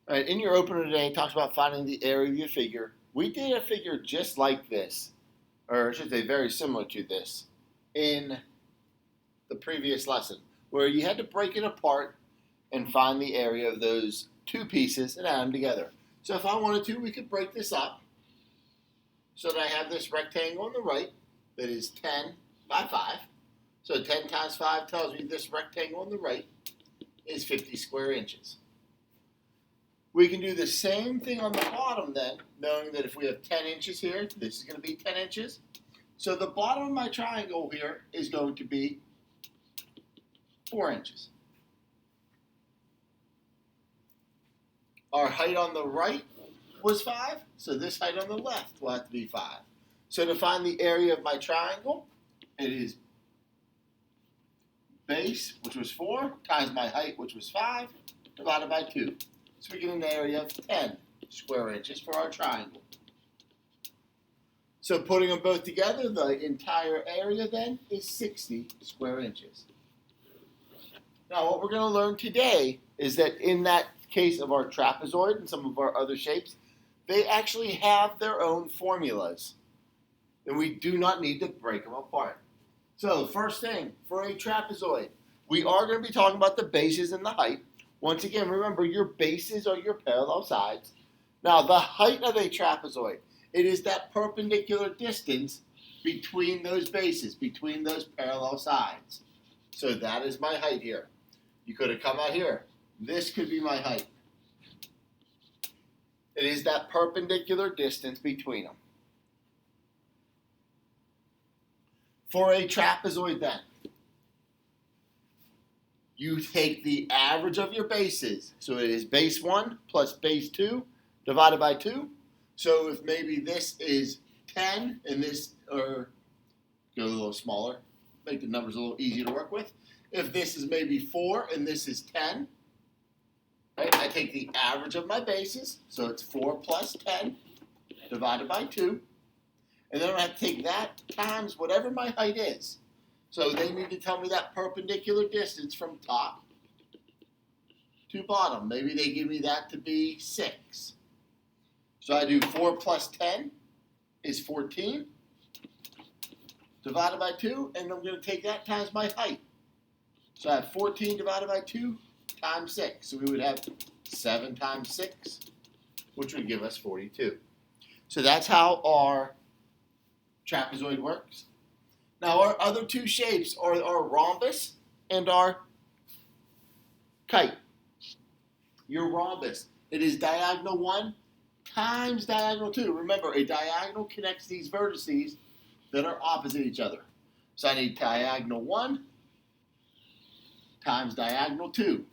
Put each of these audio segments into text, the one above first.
All right, in your opener today, it talks about finding the area of your figure. We did a figure just like this, or I should say very similar to this, in the previous lesson, where you had to break it apart and find the area of those two pieces and add them together. So if I wanted to, we could break this up so that I have this rectangle on the right that is 10 by 5. So 10 times 5 tells me this rectangle on the right is 50 square inches. We can do the same thing on the bottom then, knowing that if we have 10 inches here, this is going to be 10 inches. So the bottom of my triangle here is going to be 4 inches. Our height on the right was 5, so this height on the left will have to be 5. So to find the area of my triangle, it is base, which was 4, times my height, which was 5, divided by 2. So we get an area of 10 square inches for our triangle. So putting them both together, the entire area then is 60 square inches. Now what we're going to learn today is that in that case of our trapezoid and some of our other shapes, they actually have their own formulas. And we do not need to break them apart. So first thing, for a trapezoid, we are going to be talking about the bases and the height. Once again, remember your bases are your parallel sides. Now the height of a trapezoid, it is that perpendicular distance between those bases, between those parallel sides. So that is my height here. You could have come out here. This could be my height. It is that perpendicular distance between them. For a trapezoid then, you take the average of your bases. So it is base 1 plus base 2 divided by 2. So if maybe this is 10 and this, or go a little smaller, make the numbers a little easier to work with. If this is maybe 4 and this is 10, right, I take the average of my bases. So it's 4 plus 10 divided by 2. And then I have to take that times whatever my height is. So they need to tell me that perpendicular distance from top to bottom. Maybe they give me that to be 6. So I do 4 plus 10 is 14 divided by 2, and I'm going to take that times my height. So I have 14 divided by 2 times 6. So we would have 7 times 6, which would give us 42. So that's how our trapezoid works. Now our other two shapes are our rhombus and our kite. Your rhombus, it is diagonal 1 times diagonal 2. Remember, a diagonal connects these vertices that are opposite each other. So I need diagonal 1 times diagonal 2.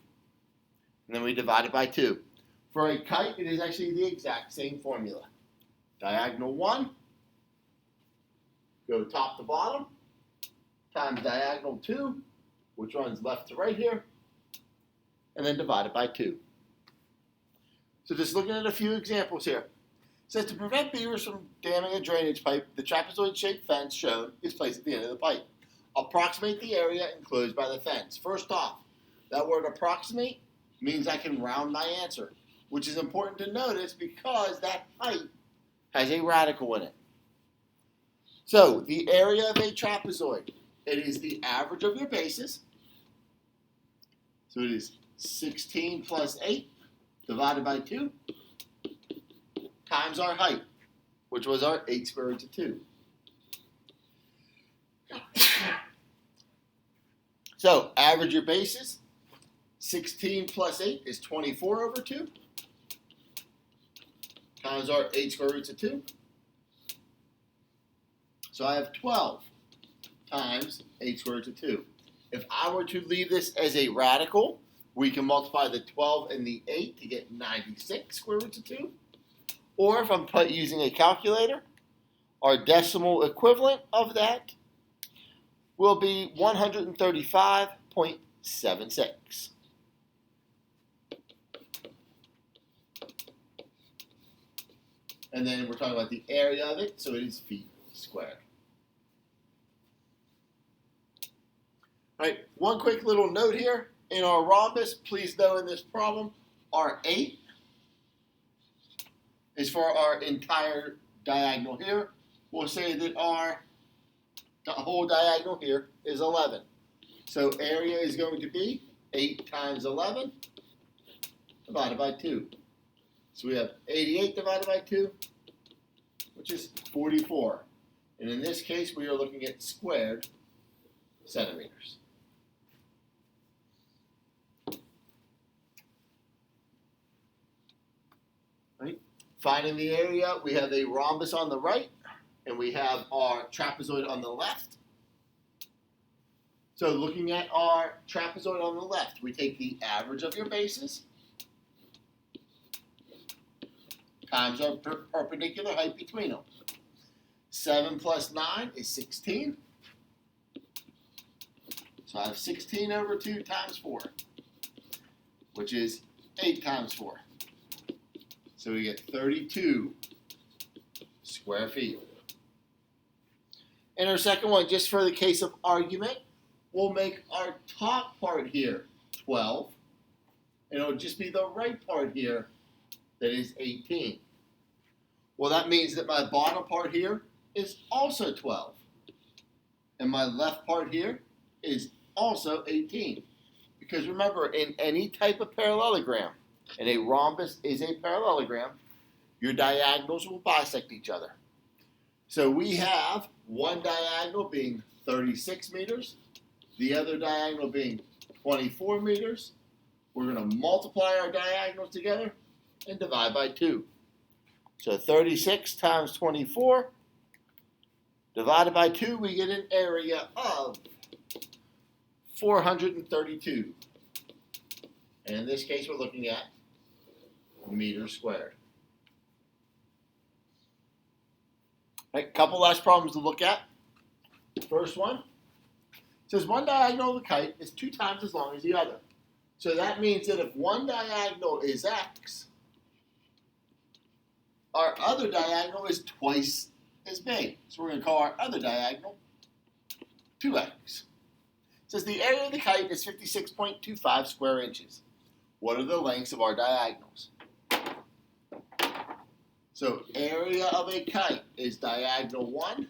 And then we divide it by 2. For a kite, it is actually the exact same formula. Diagonal 1, go top to bottom, times diagonal 2, which runs left to right here, and then divide it by 2. So just looking at a few examples here. It says to prevent beavers from damming a drainage pipe, the trapezoid-shaped fence shown is placed at the end of the pipe. Approximate the area enclosed by the fence. First off, that word approximate means I can round my answer, which is important to notice because that height has a radical in it. So the area of a trapezoid, it is the average of your bases. So it is 16 plus 8 divided by 2 times our height, which was our 8 square roots of 2. So average your bases. 16 plus 8 is 24 over 2 times our 8 square roots of 2. So I have 12 times 8 square roots of 2. If I were to leave this as a radical, we can multiply the 12 and the 8 to get 96 square roots of 2. Or if I'm using a calculator, our decimal equivalent of that will be 135.76. And then we're talking about the area of it, so it is feet squared. All right, one quick little note here. In our rhombus, please know in this problem, our 8 is for our entire diagonal here. We'll say that the whole diagonal here is 11. So area is going to be 8 times 11 divided by 2. So we have 88 divided by 2, which is 44. And in this case, we are looking at squared centimeters. Right. Finding the area, we have a rhombus on the right, and we have our trapezoid on the left. So looking at our trapezoid on the left, we take the average of your bases times our perpendicular height between them. 7 plus 9 is 16. So I have 16 over 2 times 4, which is 8 times 4. So we get 32 square feet. In our second one, just for the case of argument, we'll make our top part here 12, and it'll just be the right part here that is 18. Well, that means that my bottom part here is also 12, and my left part here is also 18. Because remember, in any type of parallelogram, and a rhombus is a parallelogram, your diagonals will bisect each other. So we have one diagonal being 36 meters, the other diagonal being 24 meters. We're going to multiply our diagonals together and divide by 2. So 36 times 24 divided by 2, we get an area of 432. And in this case, we're looking at meters squared. Right, couple last problems to look at. First one says one diagonal of the kite is 2 times as long as the other. So that means that if one diagonal is x, our other diagonal is twice as big. So we're going to call our other diagonal 2x. It says the area of the kite is 56.25 square inches. What are the lengths of our diagonals? So area of a kite is diagonal 1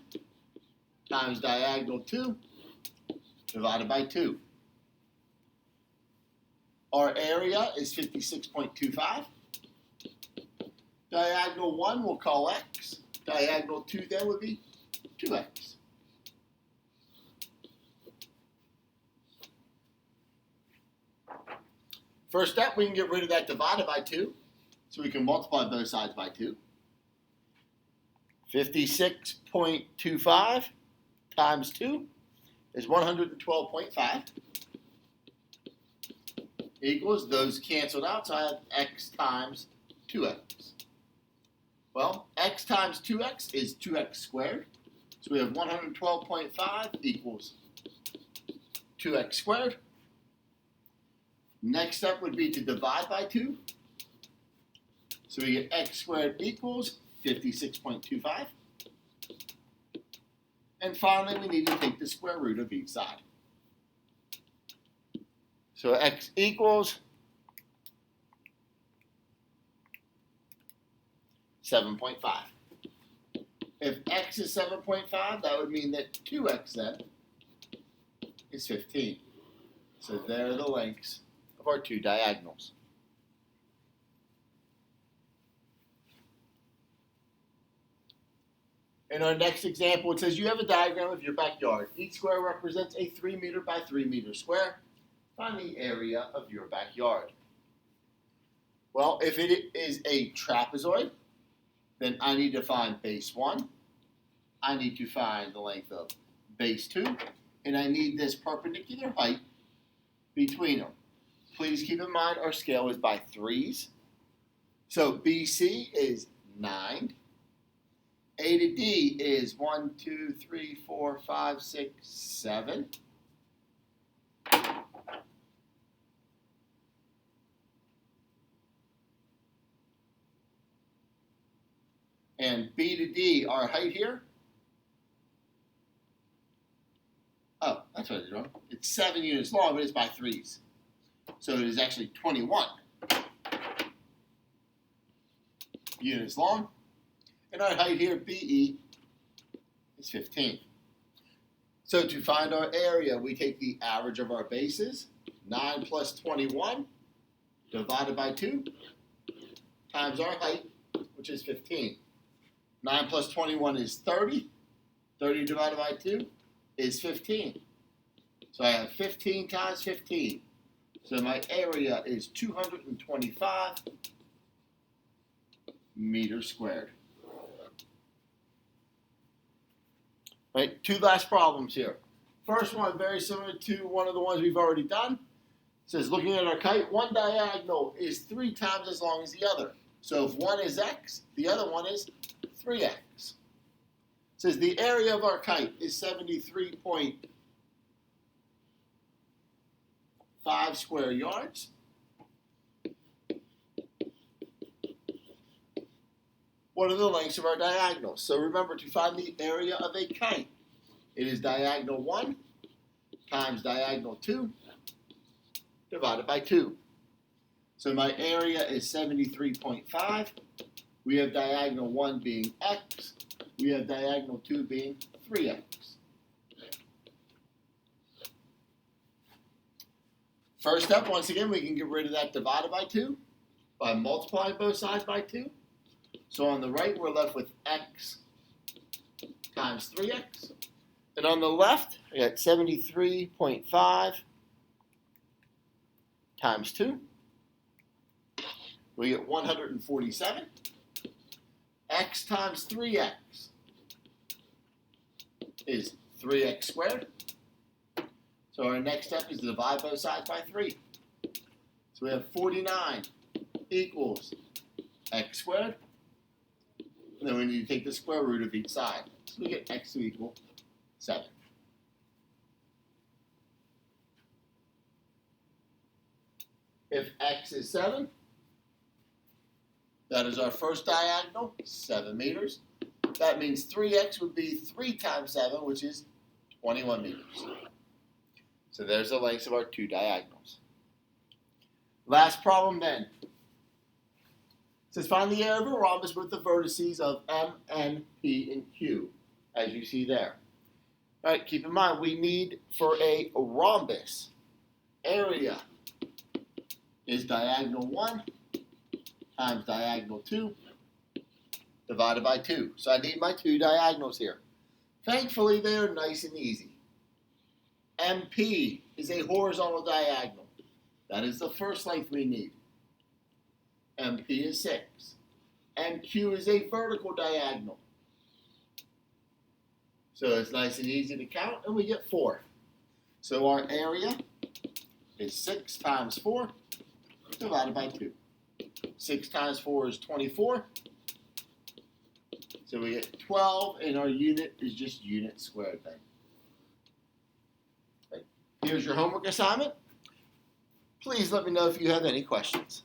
times diagonal 2 divided by 2. Our area is 56.25. Diagonal 1 we'll call x. Diagonal 2 then would be 2x. First step, we can get rid of that divided by 2. So we can multiply both sides by 2. 56.25 times 2 is 112.5 equals, those canceled out, so I have x times 2x. Well, x times 2x is 2x squared. So we have 112.5 equals 2x squared. Next step would be to divide by 2. So we get x squared equals 56.25. And finally, we need to take the square root of each side. So x equals 7.5. If x is 7.5, that would mean that 2x then is 15. So there are the lengths of our two diagonals. In our next example, it says you have a diagram of your backyard. Each square represents a 3 meter by 3 meter square. Find the area of your backyard. Well, if it is a trapezoid, then I need to find base 1. I need to find the length of base 2. And I need this perpendicular height between them. Please keep in mind our scale is by 3s. So BC is 9. A to D is 1, 2, 3, 4, 5, 6, 7. And B to D, our height here. Oh, that's what I did wrong. It's 7 units long, but it's by 3s. So it is actually 21 units long. And our height here, BE, is 15. So to find our area, we take the average of our bases, 9 plus 21, divided by 2, times our height, which is 15. 9 plus 21 is 30. 30 divided by 2 is 15. So I have 15 times 15. So my area is 225 meters squared. Right, two last problems here. First one, very similar to one of the ones we've already done. It says, looking at our kite, one diagonal is 3 times as long as the other. So if one is x, the other one is 3x. It says the area of our kite is 73.5 square yards. What are the lengths of our diagonals? So remember, to find the area of a kite, it is diagonal 1 times diagonal 2 divided by 2. So my area is 73.5. We have diagonal 1 being x. We have diagonal 2 being 3x. First step, once again, we can get rid of that divided by 2 by multiplying both sides by 2. So on the right, we're left with x times 3x. And on the left, we got 73.5 times 2. We get 147. X times 3x is 3x squared. So our next step is to divide both sides by 3. So we have 49 equals x squared. And then we need to take the square root of each side. So we get x to equal 7. If x is 7, that is our first diagonal, 7 meters. That means 3x would be 3 times 7, which is 21 meters. So there's the lengths of our 2 diagonals. Last problem then. It says find the area of a rhombus with the vertices of M, N, P, and Q, as you see there. All right, keep in mind, we need for a rhombus, area is diagonal 1 times diagonal 2 divided by 2. So I need my 2 diagonals here. Thankfully, they are nice and easy. MP is a horizontal diagonal. That is the first length we need. MP is 6. MQ is a vertical diagonal. So it's nice and easy to count, and we get 4. So our area is 6 times 4 divided by 2. 6 times 4 is 24. So we get 12, and our unit is just unit squared then. Here's your homework assignment. Please let me know if you have any questions.